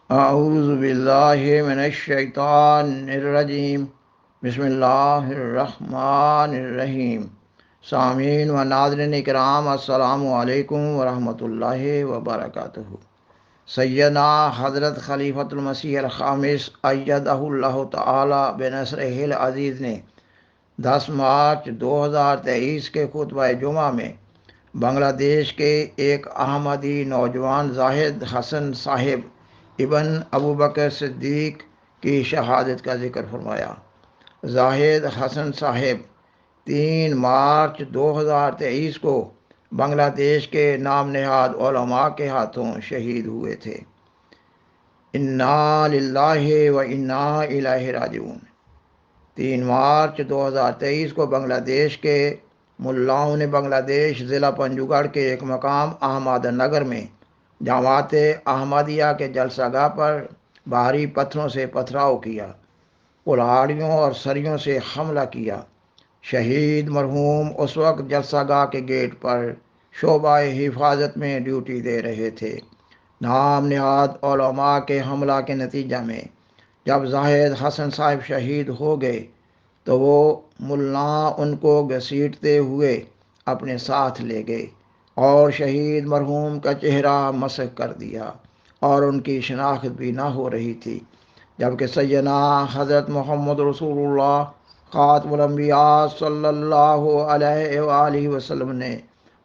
اعوذ باللہ من الشیطان الرجیم بسم اللہ الرحمن الرحیم۔ سامعین و ناظرین کرام، السلام علیکم ورحمۃ اللہ وبرکاتہ۔ سیدنا حضرت خلیفۃ المسیح الخامس ایدہ اللہ تعالی بنصرہ العزیز نے 10 مارچ 2023 کے خطبہ جمعہ میں بنگلہ دیش کے ایک احمدی نوجوان زاہد حسن صاحب ابن ابو بکر صدیق کی شہادت کا ذکر فرمایا۔ زاہد حسن صاحب 3 مارچ 2023 کو بنگلہ دیش کے نام نہاد علماء کے ہاتھوں شہید ہوئے تھے۔ انا للہ و انا الیہ راجعون۔ 3 مارچ 2023 کو بنگلہ دیش کے ملاؤں نے بنگلہ دیش ضلع پنجگڑھ کے ایک مقام احمد نگر میں جماعت احمدیہ کے جلسہ گاہ پر بھاری پتھروں سے پتھراؤ کیا، کلاڑیوں اور سریوں سے حملہ کیا۔ شہید مرحوم اس وقت جلسہ گاہ کے گیٹ پر شعبہ حفاظت میں ڈیوٹی دے رہے تھے۔ نام نہاد علماء کے حملہ کے نتیجہ میں جب زاہد حسن صاحب شہید ہو گئے تو وہ ملا ان کو گھسیٹتے ہوئے اپنے ساتھ لے گئے اور شہید مرحوم کا چہرہ مسح کر دیا اور ان کی شناخت بھی نہ ہو رہی تھی، جبکہ سیدنا حضرت محمد رسول اللہ خاتم الانبیاء صلی اللہ علیہ وآلہ وسلم نے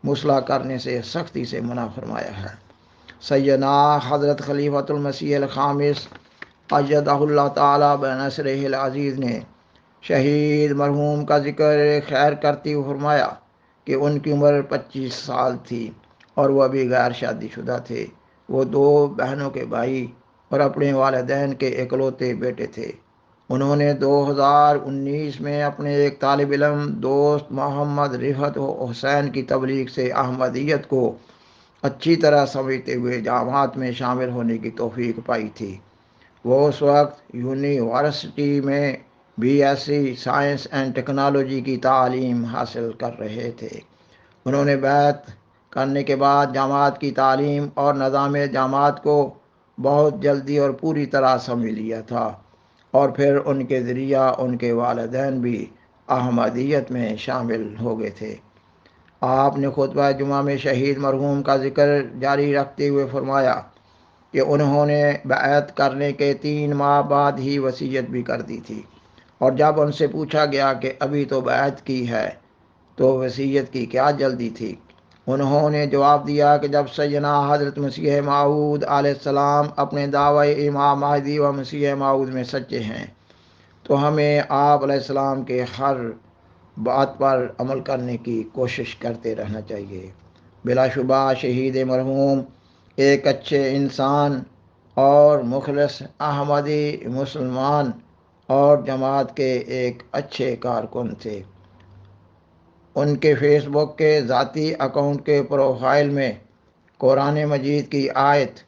مصلح کرنے سے سختی سے منع فرمایا ہے۔ سیدنا حضرت خلیفۃ المسیح الخامس ایدہ اللہ تعالی بنصرہ العزیز نے شہید مرحوم کا ذکر خیر کرتے ہوئے فرمایا کہ ان کی عمر 25 سال تھی اور وہ ابھی غیر شادی شدہ تھے۔ وہ 2 بہنوں کے بھائی اور اپنے والدین کے اکلوتے بیٹے تھے۔ انہوں نے 2019 میں اپنے ایک طالب علم دوست محمد رفعت حسین کی تبلیغ سے احمدیت کو اچھی طرح سمجھتے ہوئے جماعت میں شامل ہونے کی توفیق پائی تھی۔ وہ اس وقت یونیورسٹی میں BSc سائنس اینڈ ٹیکنالوجی کی تعلیم حاصل کر رہے تھے۔ انہوں نے بیعت کرنے کے بعد جماعت کی تعلیم اور نظام جماعت کو بہت جلدی اور پوری طرح سمجھ لیا تھا، اور پھر ان کے ذریعہ ان کے والدین بھی احمدیت میں شامل ہو گئے تھے۔ آپ نے خطبہ جمعہ میں شہید مرحوم کا ذکر جاری رکھتے ہوئے فرمایا کہ انہوں نے بیعت کرنے کے 3 ماہ بعد ہی وصیت بھی کر دی تھی، اور جب ان سے پوچھا گیا کہ ابھی تو بیعت کی ہے تو وصیت کی کیا جلدی تھی، انہوں نے جواب دیا کہ جب سیدنا حضرت مسیح موعود علیہ السلام اپنے دعوی امام مہدی و مسیح موعود میں سچے ہیں تو ہمیں آپ علیہ السلام کے ہر بات پر عمل کرنے کی کوشش کرتے رہنا چاہیے۔ بلا شبہ شہید مرحوم ایک اچھے انسان اور مخلص احمدی مسلمان اور جماعت کے ایک اچھے کارکن تھے۔ ان کے فیس بک کے ذاتی اکاؤنٹ کے پروفائل میں قرآن مجید کی آیت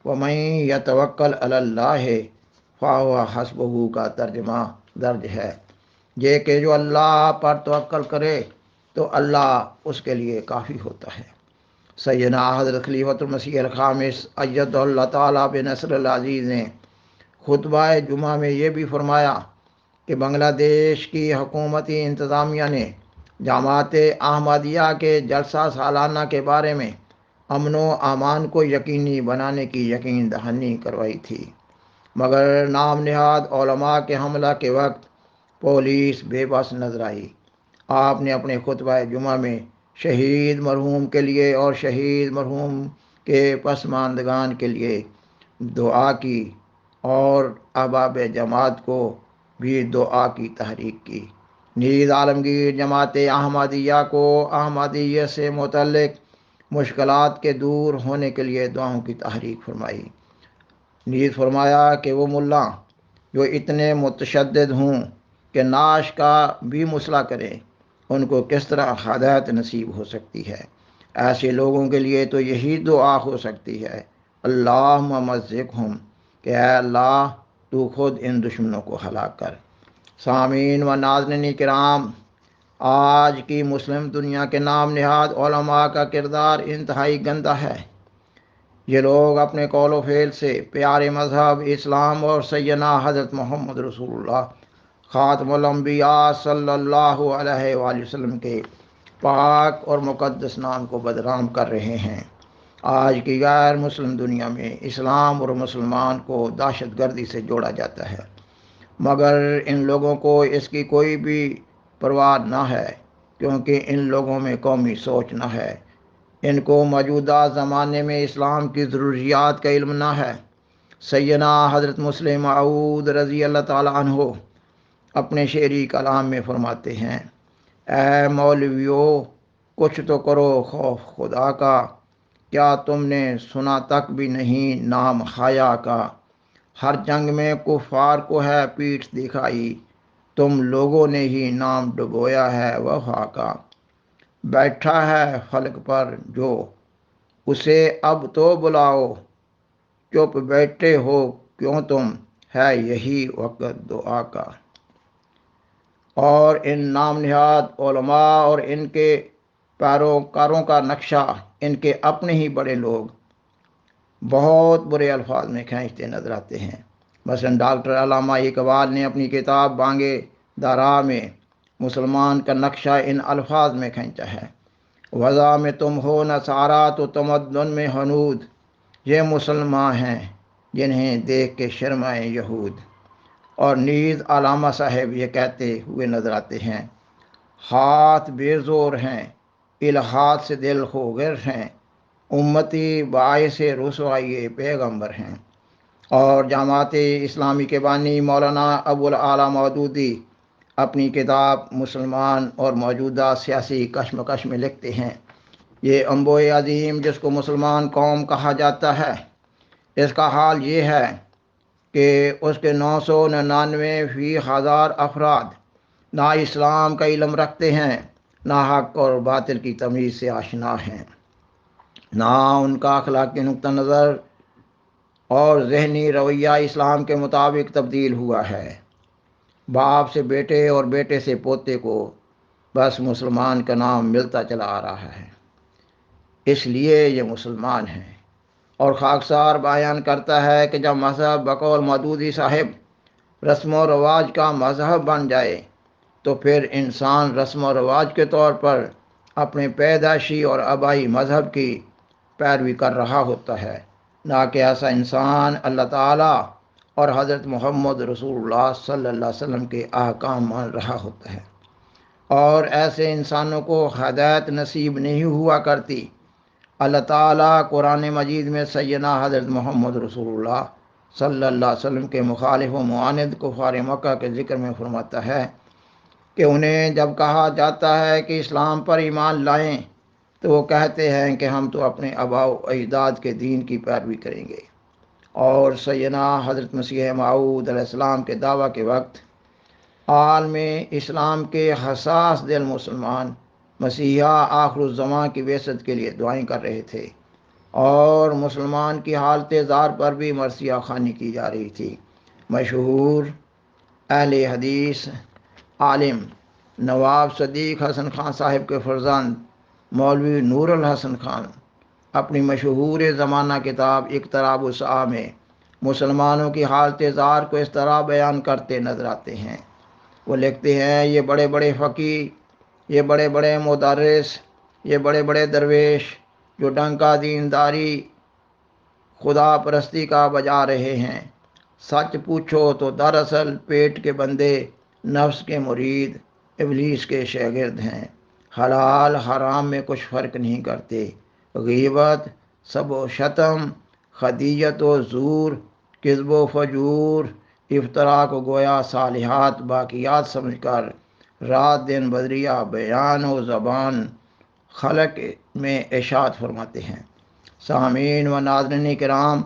وَمَن يَتَوَکَّلْ عَلَى اللَّهِ فَهُوَ حَسْبُهُ کا ترجمہ درج ہے، یہ کہ جو اللہ پر توکل کرے تو اللہ اس کے لیے کافی ہوتا ہے۔ سیدنا حضرت خلیفۃ المسیح الخامس ایدہ اللہ تعالی بنصرہ العزیز نے خطبہ جمعہ میں یہ بھی فرمایا کہ بنگلہ دیش کی حکومتی انتظامیہ نے جماعت احمدیہ کے جلسہ سالانہ کے بارے میں امن و امان کو یقینی بنانے کی یقین دہانی کروائی تھی، مگر نام نہاد علماء کے حملہ کے وقت پولیس بے بس نظر آئی۔ آپ نے اپنے خطبہ جمعہ میں شہید مرحوم کے لیے اور شہید مرحوم کے پسماندگان کے لیے دعا کی اور احباب جماعت کو بھی دعا کی تحریک کی۔ نیز عالمگیر جماعت احمدیہ کو احمدیت سے متعلق مشکلات کے دور ہونے کے لیے دعاؤں کی تحریک فرمائی۔ نیز فرمایا کہ وہ ملا جو اتنے متشدد ہوں کہ نعش کا بھی مصلح کریں، ان کو کس طرح ہدایت نصیب ہو سکتی ہے؟ ایسے لوگوں کے لیے تو یہی دعا ہو سکتی ہے، اللہم مزقہم، کہ اے اللہ تو خود ان دشمنوں کو ہلاک کر۔ سامعین و ناظرین کرام، آج کی مسلم دنیا کے نام نہاد علماء کا کردار انتہائی گندہ ہے۔ یہ لوگ اپنے قول و فعل سے پیارے مذہب اسلام اور سیدنا حضرت محمد رسول اللہ خاتم الانبیاء صلی اللہ علیہ وآلہ وسلم کے پاک اور مقدس نام کو بدنام کر رہے ہیں۔ آج کی غیر مسلم دنیا میں اسلام اور مسلمان کو دہشت گردی سے جوڑا جاتا ہے، مگر ان لوگوں کو اس کی کوئی بھی پرواہ نہ ہے، کیونکہ ان لوگوں میں قومی سوچ نہ ہے۔ ان کو موجودہ زمانے میں اسلام کی ضروریات کا علم نہ ہے۔ سیدنا حضرت مسلم معود رضی اللہ تعالیٰ عنہ اپنے شعری کلام میں فرماتے ہیں، اے مولویو کچھ تو کرو خوف خدا کا، کیا تم نے سنا تک بھی نہیں نام حیا کا؟ ہر جنگ میں کفار کو ہے پیٹھ دکھائی، تم لوگوں نے ہی نام ڈبویا ہے وفا کا۔ بیٹھا ہے فلک پر جو اسے اب تو بلاؤ، چپ بیٹھے ہو کیوں تم، ہے یہی وقت دعا کا۔ اور ان نام نہاد علماء اور ان کے پیروکاروں کا نقشہ ان کے اپنے ہی بڑے لوگ بہت برے الفاظ میں کھینچتے نظر آتے ہیں۔ مثلا ڈاکٹر علامہ اقبال نے اپنی کتاب بانگ دارا میں مسلمان کا نقشہ ان الفاظ میں کھینچا ہے، وضع میں تم ہو نصارہ تو تمدن میں ہنود، یہ مسلمان ہیں جنہیں دیکھ کے شرمائے یہود۔ اور نیز علامہ صاحب یہ کہتے ہوئے نظر آتے ہیں، ہاتھ بے زور ہیں الہات سے دل خوگر ہیں، امتی باعث رسوائی پیغمبر ہیں۔ اور جماعت اسلامی کے بانی مولانا ابو الاعلیٰ مودودی اپنی کتاب مسلمان اور موجودہ سیاسی کشمکش میں لکھتے ہیں، یہ انبوئے عظیم جس کو مسلمان قوم کہا جاتا ہے، اس کا حال یہ ہے کہ اس کے 999 افراد نہ اسلام کا علم رکھتے ہیں، نہ حق اور باطل کی تمیز سے آشنا ہیں، نہ ان کا اخلاقی نقطہ نظر اور ذہنی رویہ اسلام کے مطابق تبدیل ہوا ہے۔ باپ سے بیٹے اور بیٹے سے پوتے کو بس مسلمان کا نام ملتا چلا آ رہا ہے، اس لیے یہ مسلمان ہیں۔ اور خاکسار بیان کرتا ہے کہ جب مذہب بقول مودودی صاحب رسم و رواج کا مذہب بن جائے تو پھر انسان رسم و رواج کے طور پر اپنے پیدائشی اور آبائی مذہب کی پیروی کر رہا ہوتا ہے، نہ کہ ایسا انسان اللہ تعالیٰ اور حضرت محمد رسول اللہ صلی اللہ علیہ وسلم کے احکام مان رہا ہوتا ہے۔ اور ایسے انسانوں کو ہدایت نصیب نہیں ہوا کرتی۔ اللہ تعالیٰ قرآن مجید میں سیدنا حضرت محمد رسول اللہ صلی اللہ علیہ وسلم کے مخالف و معاند کفار مکہ کے ذکر میں فرماتا ہے کہ انہیں جب کہا جاتا ہے کہ اسلام پر ایمان لائیں تو وہ کہتے ہیں کہ ہم تو اپنے آباء و اجداد کے دین کی پیروی کریں گے۔ اور سیدنا حضرت مسیح موعود علیہ السلام کے دعویٰ کے وقت عالم اسلام کے حساس دل مسلمان مسیحا آخر الزماں کی بعثت کے لیے دعائیں کر رہے تھے، اور مسلمان کی حالت زار پر بھی مرثیہ خوانی کی جا رہی تھی۔ مشہور اہل حدیث عالم نواب صدیق حسن خان صاحب کے فرزند مولوی نور الحسن خان اپنی مشہور زمانہ کتاب اقتراب الساعہ میں مسلمانوں کی حالت زار کو اس طرح بیان کرتے نظر آتے ہیں۔ وہ لکھتے ہیں، یہ بڑے بڑے فقیر، یہ بڑے بڑے مدرس، یہ بڑے بڑے درویش جو ڈنکا دینداری خدا پرستی کا بجا رہے ہیں، سچ پوچھو تو دراصل پیٹ کے بندے، نفس کے مرید، ابلیس کے شاگرد ہیں، حلال حرام میں کچھ فرق نہیں کرتے، غیبت، سب و شتم، خدیجت و زور، کذب و فجور، افطرا کو گویا صالحات باقیات سمجھ کر رات دن بدریہ بیان و زبان خلق میں اشاعت فرماتے ہیں۔ سامعین و ناظرین کرام،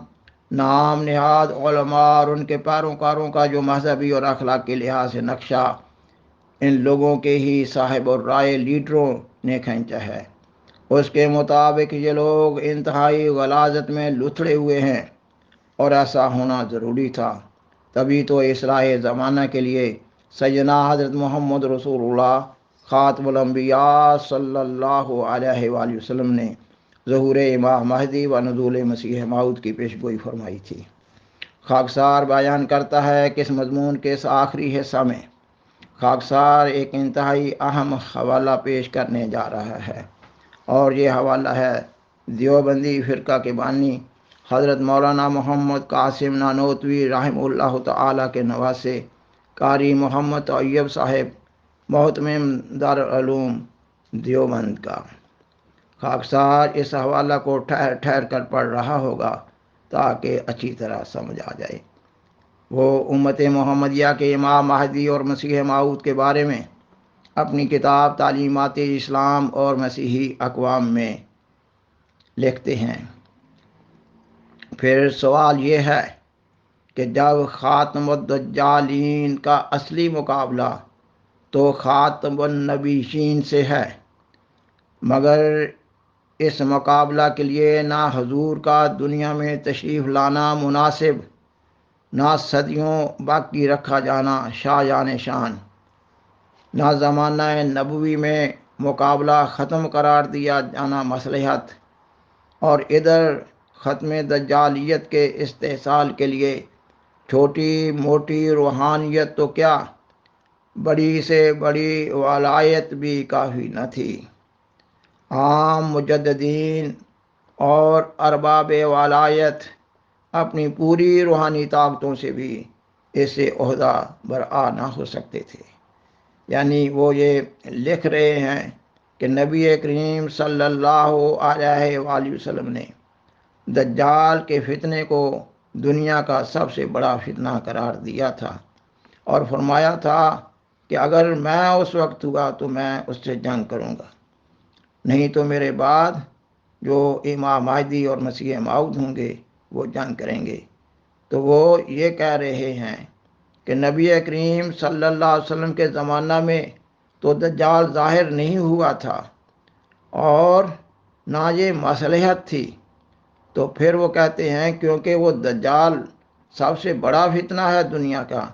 نام نہاد علماء اور ان کے پیروکاروں کا جو مذہبی اور اخلاق کے لحاظ سے نقشہ ان لوگوں کے ہی صاحب اور رائے لیڈروں نے کھینچا ہے، اس کے مطابق یہ لوگ انتہائی غلاظت میں لتھڑے ہوئے ہیں، اور ایسا ہونا ضروری تھا۔ تبھی تو اصلاح زمانہ کے لیے سیدنا حضرت محمد رسول اللہ خاتم الانبیاء صلی اللہ علیہ وآلہ وسلم نے ظہور امام مہدی و نزول مسیح موعود کی پیشگوئی فرمائی تھی۔ خاکسار بیان کرتا ہے کہ اس مضمون کے اس آخری حصہ میں خاکسار ایک انتہائی اہم حوالہ پیش کرنے جا رہا ہے، اور یہ حوالہ ہے دیوبندی فرقہ کے بانی حضرت مولانا محمد قاسم نانوتوی رحمہ اللہ تعالیٰ کے نواسے قاری محمد طیب صاحب محتمم دارالعلوم دیوبند کا۔ خاکسار اس حوالہ کو ٹھہر ٹھہر کر پڑھ رہا ہوگا تاکہ اچھی طرح سمجھ آ جائے۔ وہ امت محمدیہ کے امام مہدی اور مسیح موعود کے بارے میں اپنی کتاب تعلیمات اسلام اور مسیحی اقوام میں لکھتے ہیں۔ پھر سوال یہ ہے کہ جب خاتم الدجالین کا اصلی مقابلہ تو خاتم النبیین سے ہے، مگر اس مقابلہ کے لیے نہ حضور کا دنیا میں تشریف لانا مناسب، نہ صدیوں باقی رکھا جانا شایان شان، نہ زمانہ نبوی میں مقابلہ ختم قرار دیا جانا مصلحت، اور ادھر ختم دجالیت کے استحصال کے لیے چھوٹی موٹی روحانیت تو کیا، بڑی سے بڑی ولایت بھی کافی نہ تھی۔ عام مجددین اور ارباب ولایت اپنی پوری روحانی طاقتوں سے بھی اس سے عہدہ برآ نہ ہو سکتے تھے۔ یعنی وہ یہ لکھ رہے ہیں کہ نبی کریم صلی اللہ علیہ وآلہ وسلم نے دجال کے فتنے کو دنیا کا سب سے بڑا فتنہ قرار دیا تھا، اور فرمایا تھا کہ اگر میں اس وقت ہوا تو میں اس سے جنگ کروں گا، نہیں تو میرے بعد جو امام مہدی اور مسیح موعود ہوں گے وہ جنگ کریں گے۔ تو وہ یہ کہہ رہے ہیں کہ نبی کریم صلی اللہ علیہ وسلم کے زمانہ میں تو دجال ظاہر نہیں ہوا تھا اور نہ یہ مصلحت تھی، تو پھر وہ کہتے ہیں کیونکہ وہ دجال سب سے بڑا فتنہ ہے دنیا کا،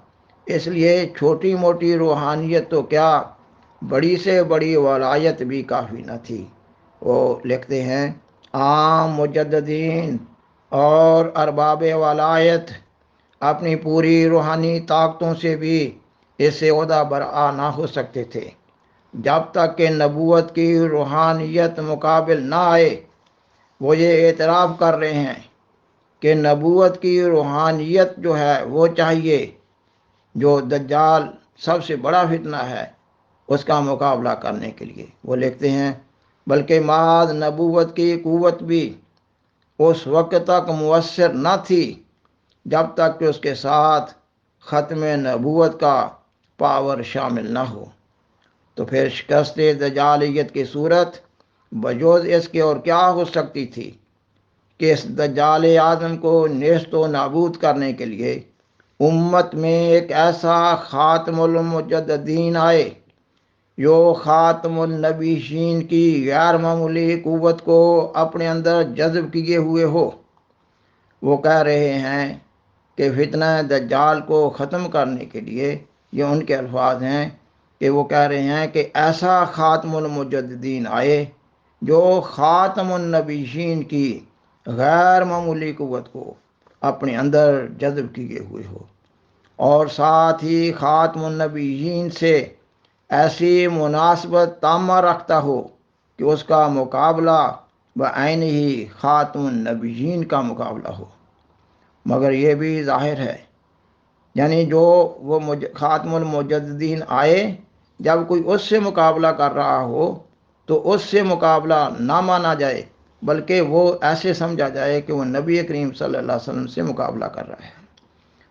اس لیے چھوٹی موٹی روحانیت تو کیا، بڑی سے بڑی ولایت بھی کافی نہ تھی۔ وہ لکھتے ہیں عام مجددین اور ارباب ولایت اپنی پوری روحانی طاقتوں سے بھی اس سے عہدہ برآ نہ ہو سکتے تھے جب تک کہ نبوت کی روحانیت مقابل نہ آئے۔ وہ یہ اعتراف کر رہے ہیں کہ نبوت کی روحانیت جو ہے وہ چاہیے، جو دجال سب سے بڑا فتنہ ہے اس کا مقابلہ کرنے کے لیے۔ وہ لکھتے ہیں بلکہ محض نبوت کی قوت بھی اس وقت تک مؤثر نہ تھی جب تک کہ اس کے ساتھ ختم نبوت کا پاور شامل نہ ہو۔ تو پھر شکست دجالیت کی صورت بجوز اس کے اور کیا ہو سکتی تھی کہ اس دجال اعظم کو نیست و نابود کرنے کے لیے امت میں ایک ایسا خاتم المجددین آئے جو خاتم النبیین کی غیر معمولی قوت کو اپنے اندر جذب کیے ہوئے ہو۔ وہ کہہ رہے ہیں کہ فتنہ دجال کو ختم کرنے کے لیے، یہ ان کے الفاظ ہیں کہ وہ کہہ رہے ہیں کہ ایسا خاتم المجددین آئے جو خاتم النبیین کی غیر معمولی قوت کو اپنے اندر جذب کیے ہوئے ہو، اور ساتھ ہی خاتم النبیین سے ایسی مناسبت تامہ رکھتا ہو کہ اس کا مقابلہ بعین ہی خاتم النبیین کا مقابلہ ہو۔ مگر یہ بھی ظاہر ہے، یعنی جو وہ خاتم المجددین آئے جب کوئی اس سے مقابلہ کر رہا ہو تو اس سے مقابلہ نہ مانا جائے، بلکہ وہ ایسے سمجھا جائے کہ وہ نبی کریم صلی اللہ علیہ وسلم سے مقابلہ کر رہا ہے۔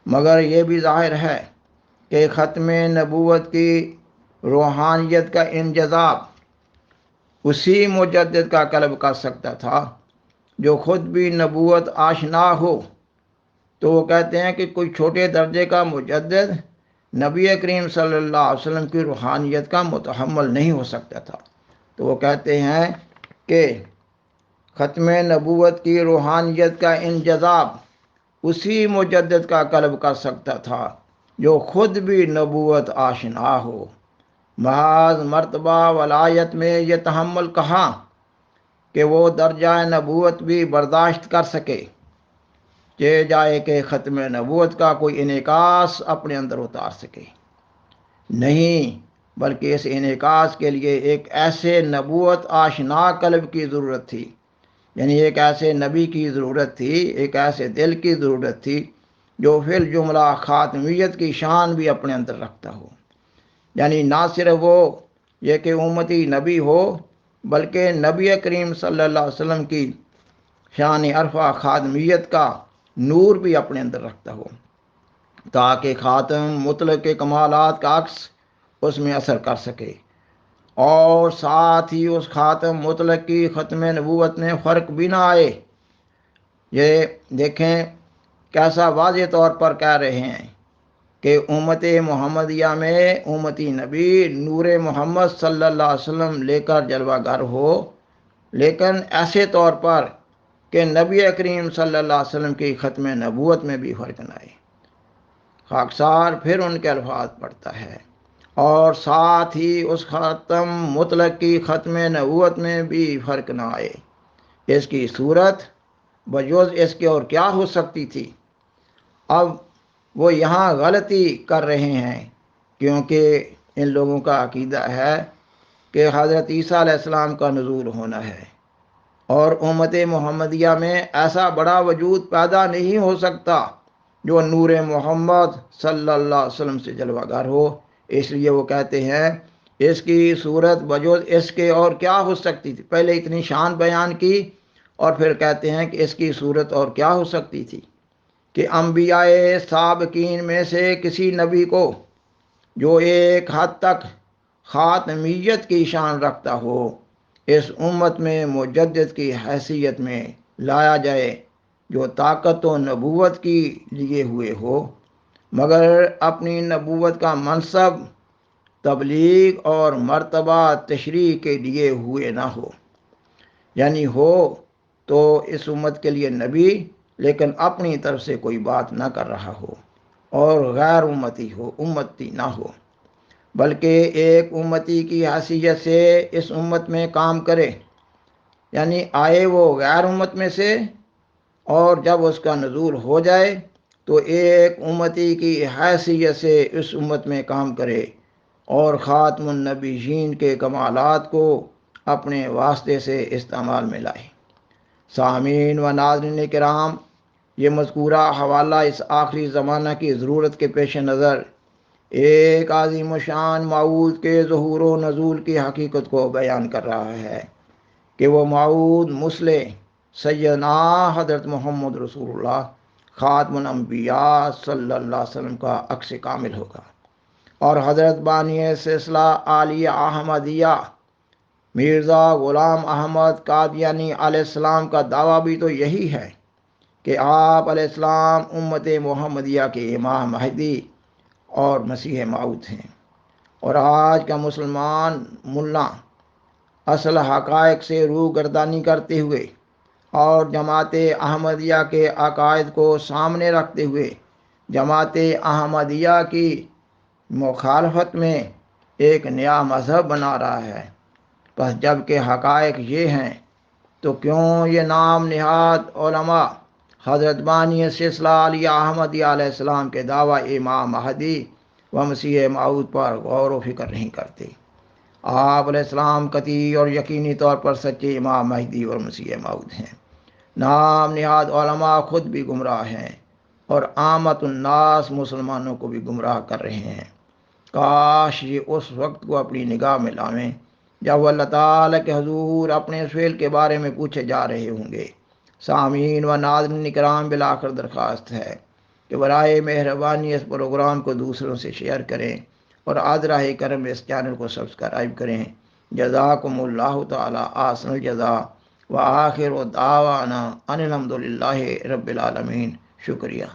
مگر یہ بھی ظاہر ہے کہ ختم نبوت کی روحانیت کا انجذاب اسی مجدد کا قلب کر سکتا تھا جو خود بھی نبوت آشنا ہو۔ تو وہ کہتے ہیں کہ کوئی چھوٹے درجے کا مجدد نبی کریم صلی اللہ علیہ وسلم کی روحانیت کا متحمل نہیں ہو سکتا تھا۔ تو وہ کہتے ہیں کہ ختم نبوت کی روحانیت کا انجذاب اسی مجدد کا قلب کر سکتا تھا جو خود بھی نبوت آشنا ہو۔ محض مرتبہ ولایت میں یہ تحمل کہاں کہ وہ درجہ نبوت بھی برداشت کر سکے، کہ جائے کہ ختم نبوت کا کوئی انعکاس اپنے اندر اتار سکے؟ نہیں، بلکہ اس انعکاس کے لیے ایک ایسے نبوت آشنا قلب کی ضرورت تھی، یعنی ایک ایسے نبی کی ضرورت تھی، ایک ایسے دل کی ضرورت تھی جو فی الجملہ خاتمیت کی شان بھی اپنے اندر رکھتا ہو۔ یعنی نہ صرف وہ یہ کہ امتی نبی ہو، بلکہ نبی کریم صلی اللہ علیہ وسلم کی شان عرفہ خاتمیت کا نور بھی اپنے اندر رکھتا ہو، تاکہ خاتم مطلق کے کمالات کا عکس اس میں اثر کر سکے، اور ساتھ ہی اس خاتم مطلق کی ختم نبوت میں فرق بھی نہ آئے۔ یہ دیکھیں کیسا واضح طور پر کہہ رہے ہیں کہ امت محمدیہ میں امتی نبی نور محمد صلی اللہ علیہ وسلم لے کر جلوہ گر ہو، لیکن ایسے طور پر کہ نبی کریم صلی اللہ علیہ وسلم کی ختم نبوت میں بھی فرق نہ آئے۔ خاکسار پھر ان کے الفاظ پڑھتا ہے، اور ساتھ ہی اس ختم مطلق کی ختم نبوت میں بھی فرق نہ آئے۔ اس کی صورت بجوز اس کے اور کیا ہو سکتی تھی؟ اب وہ یہاں غلطی کر رہے ہیں، کیونکہ ان لوگوں کا عقیدہ ہے کہ حضرت عیسیٰ علیہ السلام کا نزول ہونا ہے، اور امت محمدیہ میں ایسا بڑا وجود پیدا نہیں ہو سکتا جو نور محمد صلی اللہ علیہ وسلم سے جلوہ گر ہو۔ اس لیے وہ کہتے ہیں اس کی صورت بجوز اس کے اور کیا ہو سکتی تھی؟ پہلے اتنی شان بیان کی، اور پھر کہتے ہیں کہ اس کی صورت اور کیا ہو سکتی تھی کہ انبیاء سابقین میں سے کسی نبی کو جو ایک حد تک خاتمیت کی شان رکھتا ہو، اس امت میں مجدد کی حیثیت میں لایا جائے، جو طاقت و نبوت کی لیے ہوئے ہو، مگر اپنی نبوت کا منصب تبلیغ اور مرتبہ تشریح کے لیے ہوئے نہ ہو۔ یعنی ہو تو اس امت کے لیے نبی، لیکن اپنی طرف سے کوئی بات نہ کر رہا ہو، اور غیر امتی ہو، امتی نہ ہو، بلکہ ایک امتی کی حیثیت سے اس امت میں کام کرے۔ یعنی آئے وہ غیر امت میں سے، اور جب اس کا نزول ہو جائے تو ایک امتی کی حیثیت سے اس امت میں کام کرے، اور خاتم النبیین کے کمالات کو اپنے واسطے سے استعمال میں لائے۔ سامعین و ناظرین کرام، یہ مذکورہ حوالہ اس آخری زمانہ کی ضرورت کے پیش نظر ایک عظیم شان موعود کے ظہور و نزول کی حقیقت کو بیان کر رہا ہے کہ وہ موعود مصلح سیدنا حضرت محمد رسول اللہ خاتم الانبیاء صلی اللہ علیہ وسلم کا عکس کامل ہوگا، اور حضرت بانی سلسلہ عالیہ احمدیہ مرزا غلام احمد قادیانی علیہ السلام کا دعویٰ بھی تو یہی ہے کہ آپ علیہ السلام امت محمدیہ کے امام مہدی اور مسیح موعود ہیں۔ اور آج کا مسلمان ملا اصل حقائق سے روح گردانی کرتے ہوئے اور جماعت احمدیہ کے عقائد کو سامنے رکھتے ہوئے جماعت احمدیہ کی مخالفت میں ایک نیا مذہب بنا رہا ہے۔ بس جب کہ حقائق یہ ہیں تو کیوں یہ نام نہاد علماء حضرت بانی سلسلہ علیہ احمدیہ علیہ السلام کے دعویٰ امام مہدی و مسیح موعود پر غور و فکر نہیں کرتے؟ آپ علیہ السلام قطعی اور یقینی طور پر سچے امام مہدی اور مسیح موعود ہیں۔ نام نہاد علماء خود بھی گمراہ ہیں، اور عامت الناس مسلمانوں کو بھی گمراہ کر رہے ہیں۔ کاش یہ اس وقت کو اپنی نگاہ میں لاویں جب اللہ تعالیٰ کے حضور اپنے اس فعل کے بارے میں پوچھے جا رہے ہوں گے۔ سامعین و ناظرین کرام، بالآخر درخواست ہے کہ برائے مہربانی اس پروگرام کو دوسروں سے شیئر کریں، اور آذرہ کرم اس چینل کو سبسکرائب کریں۔ جزاکم اللہ تعالی احسن الجزا، وآخر دعوانا ان الحمد للہ رب العالمین۔ شکریہ۔